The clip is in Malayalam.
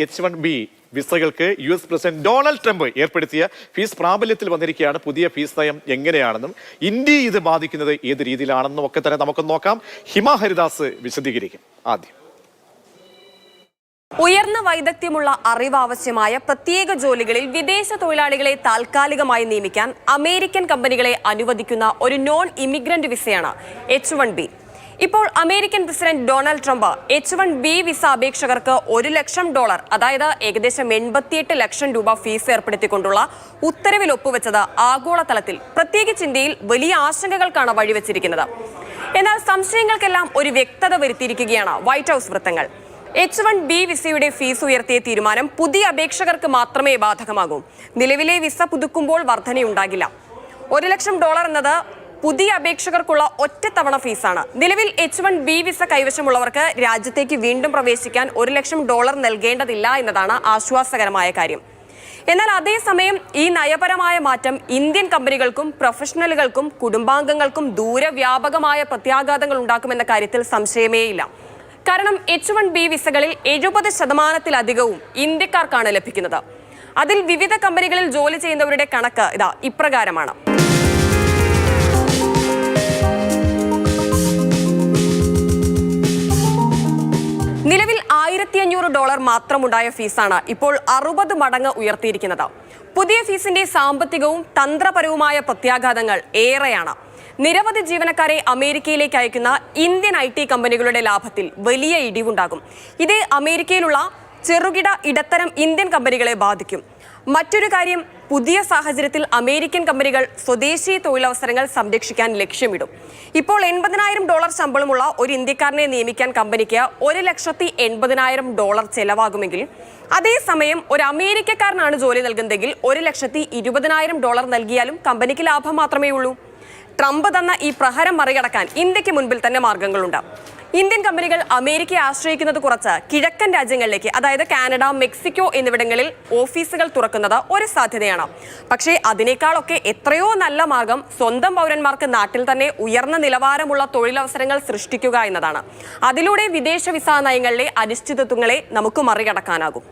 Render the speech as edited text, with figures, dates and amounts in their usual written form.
H1B വിസകൾക്ക് US president Donald Trump ഏർപ്പെടുത്തിയ ഫീസ് പ്രാബല്യത്തിൽ വന്നിരിക്കുകയാണ്. പുതിയ ഫീസ് നയം എങ്ങനെയാണെന്നും ഇന്ത്യ ഇത് ബാധിക്കുന്നത് ഏത് രീതിയിലാണെന്നും ഒക്കെ തന്നെ നമുക്ക് നോക്കാം. ഹിമ ഹരിദാസ് വിശദീകരിക്കും. ആദ്യം ഉയർന്ന വൈദഗ്ധ്യമുള്ള അറിവ് ആവശ്യമായ പ്രത്യേക ജോലികളിൽ വിദേശ തൊഴിലാളികളെ താൽക്കാലികമായി നിയമിക്കാൻ അമേരിക്കൻ കമ്പനികളെ അനുവദിക്കുന്ന ഒരു നോൺ ഇമിഗ്രന്റ് വിസയാണ് H1B. ഇപ്പോൾ American president Donald Trump H1B visa അപേക്ഷകർക്ക് $1 ലക്ഷം, അതായത് ഏകദേശം 88 ലക്ഷം രൂപ ഫീസ് ഏർപ്പെടുത്തിക്കൊണ്ടുള്ള ഉത്തരവിൽ ഒപ്പുവെച്ചത് ആഗോളതലത്തിൽ പ്രത്യേകിച്ച് ഇന്ത്യയിൽ വലിയ ആശങ്കകൾക്കാണ് വഴിവെച്ചിരിക്കുന്നത്. എന്നാൽ സംശയങ്ങൾക്കെല്ലാം ഒരു വ്യക്തത വരുത്തിയിരിക്കുകയാണ് വൈറ്റ് ഹൌസ് വൃത്തങ്ങൾ. H1B വിസയുടെ ഫീസ് ഉയർത്തിയ തീരുമാനം പുതിയ അപേക്ഷകർക്ക് മാത്രമേ ബാധകമാകൂ. നിലവിലെ വിസ പുതുക്കുമ്പോൾ വർധനയുണ്ടാകില്ല. $1 ലക്ഷം എന്നത് പുതിയ അപേക്ഷകർക്കുള്ള ഒറ്റത്തവണ ഫീസാണ്. നിലവിൽ H1B വിസ കൈവശമുള്ളവർക്ക് രാജ്യത്തേക്ക് വീണ്ടും പ്രവേശിക്കാൻ $1 ലക്ഷം നൽകേണ്ടതില്ല എന്നതാണ് ആശ്വാസകരമായ കാര്യം. എന്നാൽ അതേസമയം ഈ നയപരമായ മാറ്റം ഇന്ത്യൻ കമ്പനികൾക്കും പ്രൊഫഷണലുകൾക്കും കുടുംബാംഗങ്ങൾക്കും ദൂരവ്യാപകമായ പ്രത്യാഘാതങ്ങൾ ഉണ്ടാക്കുമെന്ന കാര്യത്തിൽ സംശയമേയില്ല. കാരണം H1B വിസകളിൽ 70% ഇന്ത്യക്കാർക്കാണ് ലഭിക്കുന്നത്. അതിൽ വിവിധ കമ്പനികളിൽ ജോലി ചെയ്യുന്നവരുടെ കണക്ക് ഇപ്രകാരമാണ്. നിലവിൽ $1,500 മാത്രമുണ്ടായ ഫീസാണ് ഇപ്പോൾ 60 മടങ്ങ് ഉയർത്തിയിരിക്കുന്നത്. പുതിയ ഫീസിന്റെ സാമ്പത്തികവും തന്ത്രപരവുമായ പ്രത്യാഘാതങ്ങൾ ഏറെയാണ്. നിരവധി ജീവനക്കാരെ അമേരിക്കയിലേക്ക് അയക്കുന്ന ഇന്ത്യൻ IT കമ്പനികളുടെ ലാഭത്തിൽ വലിയ ഇടിവുണ്ടാകും. ഇത് അമേരിക്കയിലുള്ള ചെറുകിട ഇടത്തരം ഇന്ത്യൻ കമ്പനികളെ ബാധിക്കും. മറ്റൊരു കാര്യം, പുതിയ സാഹചര്യത്തിൽ അമേരിക്കൻ കമ്പനികൾ സ്വദേശി തൊഴിലവസരങ്ങൾ സംരക്ഷിക്കാൻ ലക്ഷ്യമിടും. ഇപ്പോൾ $80,000 ശമ്പളമുള്ള ഒരു ഇന്ത്യക്കാരനെ നിയമിക്കാൻ കമ്പനിക്ക് $1,80,000 ചെലവാകുമെങ്കിൽ അതേസമയം ഒരു അമേരിക്കക്കാരനാണ് ജോലി നൽകുന്നതെങ്കിൽ $1,20,000 നൽകിയാലും കമ്പനിക്ക് ലാഭം മാത്രമേ ഉള്ളൂ. ട്രംപ് തന്ന ഈ പ്രഹരം മറികടക്കാൻ ഇന്ത്യക്ക് മുൻപിൽ തന്നെ മാർഗങ്ങളുണ്ട്. ഇന്ത്യൻ കമ്പനികൾ അമേരിക്കയെ ആശ്രയിക്കുന്നത് കുറച്ച് കിഴക്കൻ രാജ്യങ്ങളിലേക്ക്, അതായത് കാനഡ, മെക്സിക്കോ എന്നിവിടങ്ങളിൽ ഓഫീസുകൾ തുറക്കുന്നത് ഒരു സാധ്യതയാണ്. പക്ഷേ അതിനേക്കാളൊക്കെ എത്രയോ നല്ല മാർഗം സ്വന്തം പൗരന്മാർക്ക് നാട്ടിൽ തന്നെ ഉയർന്ന നിലവാരമുള്ള തൊഴിലവസരങ്ങൾ സൃഷ്ടിക്കുക എന്നതാണ്. അതിലൂടെ വിദേശ വിസ നയങ്ങളിലെ അനിശ്ചിതത്വങ്ങളെ നമുക്ക് മറികടക്കാനാകും.